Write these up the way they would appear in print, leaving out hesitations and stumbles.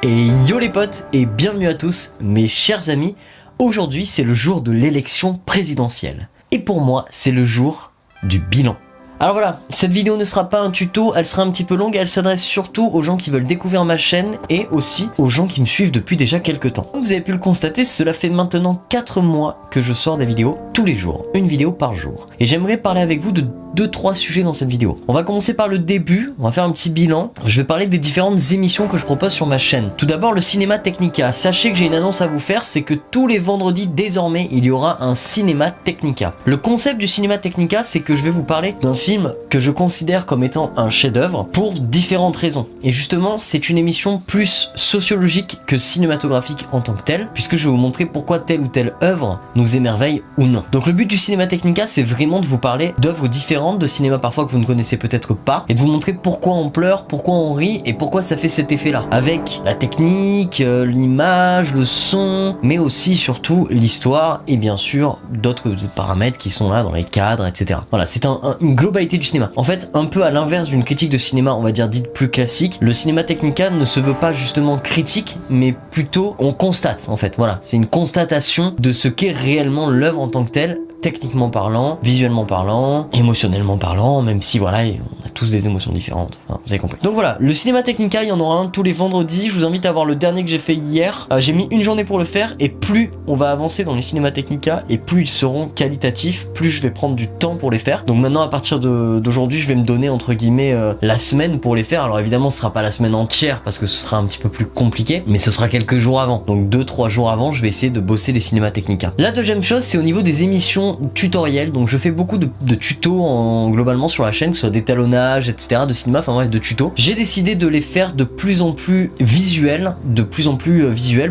Et yo les potes et bienvenue à tous mes chers amis. Aujourd'hui c'est le jour de l'élection présidentielle. Et pour moi c'est le jour du bilan. Alors voilà, cette vidéo ne sera pas un tuto, elle sera un petit peu longue et elle s'adresse surtout aux gens qui veulent découvrir ma chaîne et aussi aux gens qui me suivent depuis déjà quelques temps. Comme vous avez pu le constater, cela fait maintenant 4 mois que je sors des vidéos tous les jours, une vidéo par jour. Et j'aimerais parler avec vous de 2-3 sujets dans cette vidéo. On va commencer par le début, on va faire un petit bilan. Je vais parler des différentes émissions que je propose sur ma chaîne. Tout d'abord le Cinéma Technica. Sachez que j'ai une annonce à vous faire, c'est que tous les vendredis désormais il y aura un Cinéma Technica. Le concept du Cinéma Technica, c'est que je vais vous parler d'un film que je considère comme étant un chef-d'œuvre pour différentes raisons. Et justement c'est une émission plus sociologique que cinématographique en tant que telle, puisque je vais vous montrer pourquoi telle ou telle œuvre nous émerveille ou non. Donc le but du Cinéma Technica, c'est vraiment de vous parler d'œuvres différentes de cinéma parfois que vous ne connaissez peut-être pas et de vous montrer pourquoi on pleure, pourquoi on rit et pourquoi ça fait cet effet là avec la technique, l'image, le son, mais aussi surtout l'histoire et bien sûr d'autres paramètres qui sont là dans les cadres, etc. Voilà, c'est une globalité du cinéma. En fait, un peu à l'inverse d'une critique de cinéma, on va dire dite plus classique, le Cinéma Technica ne se veut pas justement critique, mais plutôt on constate en fait. Voilà, c'est une constatation de ce qu'est réellement l'œuvre en tant que telle, techniquement parlant, visuellement parlant, émotionnellement parlant, même si voilà, on a tous des émotions différentes, enfin, vous avez compris. Donc voilà, le Cinéma Technica, il y en aura un tous les vendredis, je vous invite à voir le dernier que j'ai fait hier. J'ai mis une journée pour le faire, et plus on va avancer dans les Cinéma Technica, et plus ils seront qualitatifs, plus je vais prendre du temps pour les faire. Donc maintenant, à partir d'aujourd'hui, je vais me donner, entre guillemets, la semaine pour les faire. Alors évidemment, ce sera pas la semaine entière, parce que ce sera un petit peu plus compliqué, mais ce sera quelques jours avant. Donc 2-3 jours avant, je vais essayer de bosser les Cinéma Technica. La deuxième chose, c'est au niveau des émissions tutoriels. Donc je fais beaucoup de tutos globalement sur la chaîne, que ce soit d'étalonnage, etc., de cinéma, enfin bref, de tutos. J'ai décidé de les faire de plus en plus visuels,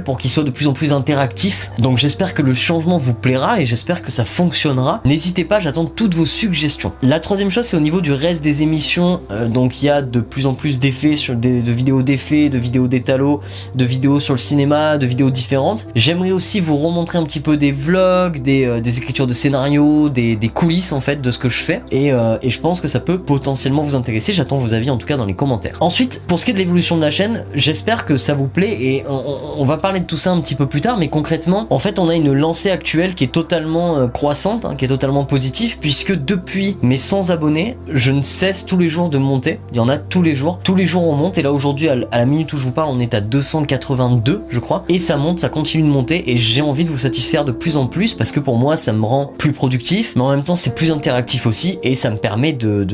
pour qu'ils soient de plus en plus interactifs. Donc j'espère que le changement vous plaira et j'espère que ça fonctionnera. N'hésitez pas, j'attends toutes vos suggestions. La troisième chose, c'est au niveau du reste des émissions. Donc il y a de plus en plus d'effets, de vidéos d'effets, de vidéos d'étalos, de vidéos sur le cinéma, de vidéos différentes. J'aimerais aussi vous remontrer un petit peu des vlogs, des écritures de scénarios, des coulisses en fait de ce que je fais et je pense que ça peut potentiellement vous intéresser. J'attends vos avis en tout cas dans les commentaires. Ensuite, pour ce qui est de l'évolution de la chaîne, j'espère que ça vous plaît et on va parler de tout ça un petit peu plus tard, mais concrètement en fait on a une lancée actuelle qui est totalement croissante, qui est totalement positive, puisque depuis mes 100 abonnés je ne cesse tous les jours de monter. Il y en a tous les jours on monte, et là aujourd'hui à la minute où je vous parle on est à 282 je crois, et ça monte, ça continue de monter, et j'ai envie de vous satisfaire de plus en plus parce que pour moi ça me rend plus productif, mais en même temps c'est plus interactif aussi et ça me permet de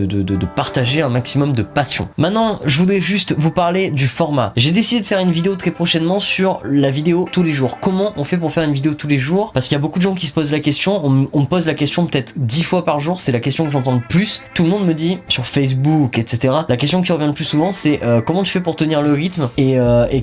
partager un maximum de passion. Maintenant je voudrais juste vous parler du format. J'ai décidé de faire une vidéo très prochainement sur la vidéo tous les jours. Comment on fait pour faire une vidéo tous les jours? Parce qu'il y a beaucoup de gens qui se posent la question, on me pose la question peut-être 10 fois par jour, c'est la question que j'entends le plus. Tout le monde me dit sur Facebook, etc. La question qui revient le plus souvent c'est comment tu fais pour tenir le rythme et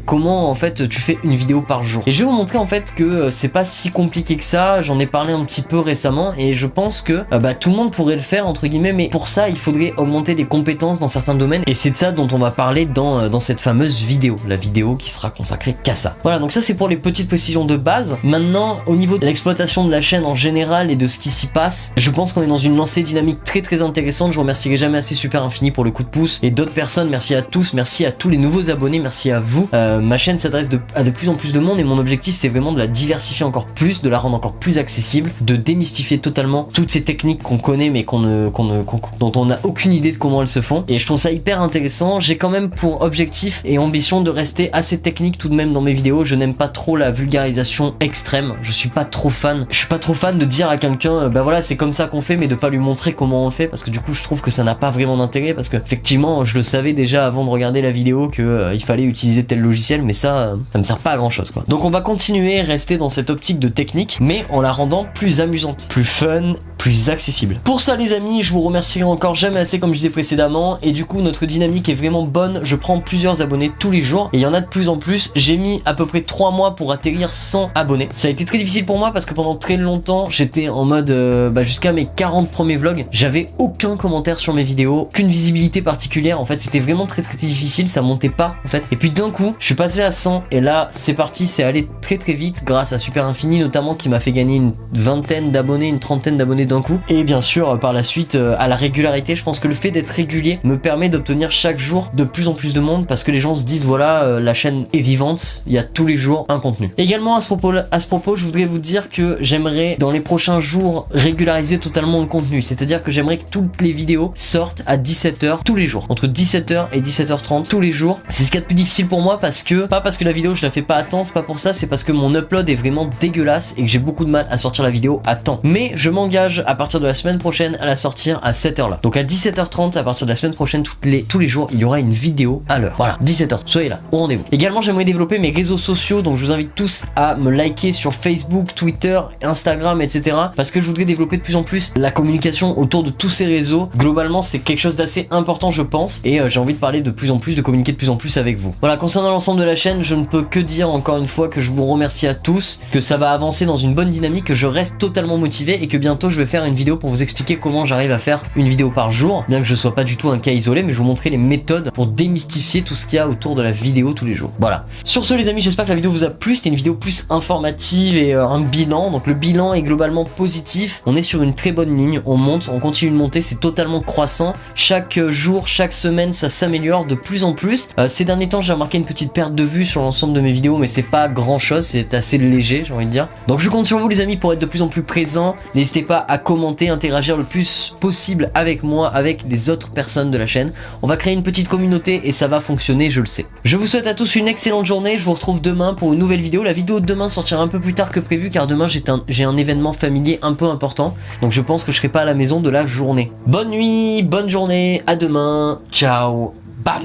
comment en fait tu fais une vidéo par jour. Et je vais vous montrer en fait que c'est pas si compliqué que ça. J'en ai parlé un petit peu récemment et je pense que tout le monde pourrait le faire entre guillemets, mais pour ça il faudrait augmenter des compétences dans certains domaines, et c'est de ça dont on va parler dans cette fameuse vidéo, la vidéo qui sera consacrée qu'à ça. Voilà, donc ça c'est pour les petites précisions de base. Maintenant au niveau de l'exploitation de la chaîne en général et de ce qui s'y passe, je pense qu'on est dans une lancée dynamique très très intéressante. Je vous remercierai jamais assez, super infini pour le coup de pouce, et d'autres personnes, merci à tous, merci à tous les nouveaux abonnés, merci à vous. Ma chaîne s'adresse à de plus en plus de monde et mon objectif c'est vraiment de la diversifier encore plus, de la rendre encore plus accessible, de démystifier totalement toutes ces techniques qu'on connaît mais dont on n'a aucune idée de comment elles se font, et je trouve ça hyper intéressant. J'ai quand même pour objectif et ambition de rester assez technique tout de même dans mes vidéos. Je n'aime pas trop la vulgarisation extrême, je suis pas trop fan de dire à quelqu'un voilà c'est comme ça qu'on fait, mais de pas lui montrer comment on le fait, parce que du coup je trouve que ça n'a pas vraiment d'intérêt, parce que effectivement je le savais déjà avant de regarder la vidéo que il fallait utiliser tel logiciel, mais ça me sert pas à grand chose quoi. Donc on va continuer, rester dans cette optique de technique, mais en la rendant plus amusante, plus fun, plus accessible. Pour ça les amis, je vous remercierai encore jamais assez comme je disais précédemment, et du coup notre dynamique est vraiment bonne. Je prends plusieurs abonnés tous les jours et il y en a de plus en plus. J'ai mis à peu près 3 mois pour atterrir 100 abonnés. Ça a été très difficile pour moi parce que pendant très longtemps j'étais en mode jusqu'à mes 40 premiers vlogs, j'avais aucun commentaire sur mes vidéos, aucune visibilité particulière. En fait c'était vraiment très difficile, ça montait pas en fait. Et puis d'un coup je suis passé à 100 et là c'est parti, c'est allé très vite grâce à Super Infini notamment, qui m'a fait gagner une vingtaine d'abonnés, une trentaine d'abonnés d'un coup. Et bien sûr, par la suite, à la régularité, je pense que le fait d'être régulier me permet d'obtenir chaque jour de plus en plus de monde parce que les gens se disent voilà, la chaîne est vivante, il y a tous les jours un contenu. Également à ce propos, je voudrais vous dire que j'aimerais dans les prochains jours régulariser totalement le contenu, c'est-à-dire que j'aimerais que toutes les vidéos sortent à 17h tous les jours, entre 17h et 17h30 tous les jours. C'est ce qu'il y a de plus difficile pour moi parce que, pas parce que la vidéo je la fais pas à temps, c'est pas pour ça, c'est parce que mon upload est vraiment dégueulasse et que j'ai beaucoup de mal à sortir la vidéo à temps. Mais je m'engage à partir de la semaine prochaine à la sortir à cette heure là. Donc à 17h30 à partir de la semaine prochaine, tous les jours il y aura une vidéo à l'heure. Voilà, 17h, soyez là, au rendez-vous. Également j'aimerais développer mes réseaux sociaux, donc je vous invite tous à me liker sur Facebook, Twitter, Instagram, etc. parce que je voudrais développer de plus en plus la communication autour de tous ces réseaux. Globalement c'est quelque chose d'assez important je pense et j'ai envie de parler de plus en plus, de communiquer de plus en plus avec vous. Voilà, concernant l'ensemble de la chaîne, je ne peux que dire encore une fois que je vous remercie à tous, que ça va avancer dans une bonne dynamique, que je reste totalement motivé et que bientôt je vais faire une vidéo pour vous expliquer comment j'arrive à faire une vidéo par jour, bien que je sois pas du tout un cas isolé, mais je vous montrer les méthodes pour démystifier tout ce qu'il y a autour de la vidéo tous les jours. Voilà. Sur ce les amis, j'espère que la vidéo vous a plu, c'était une vidéo plus informative et un bilan, donc le bilan est globalement positif, on est sur une très bonne ligne, on monte, on continue de monter, c'est totalement croissant, chaque jour, chaque semaine ça s'améliore de plus en plus. Ces derniers temps j'ai remarqué une petite perte de vue sur l'ensemble de mes vidéos, mais c'est pas grand chose, c'est assez léger j'ai envie de dire. Donc je compte sur vous les amis pour être de plus en plus présents, n'hésitez pas à commenter, interagir le plus possible avec moi, avec les autres personnes de la chaîne. On va créer une petite communauté et ça va fonctionner, je le sais. Je vous souhaite à tous une excellente journée, je vous retrouve demain pour une nouvelle vidéo. La vidéo de demain sortira un peu plus tard que prévu car demain j'ai un événement familier un peu important, donc je pense que je serai pas à la maison de la journée. Bonne nuit, bonne journée, à demain, ciao, bam.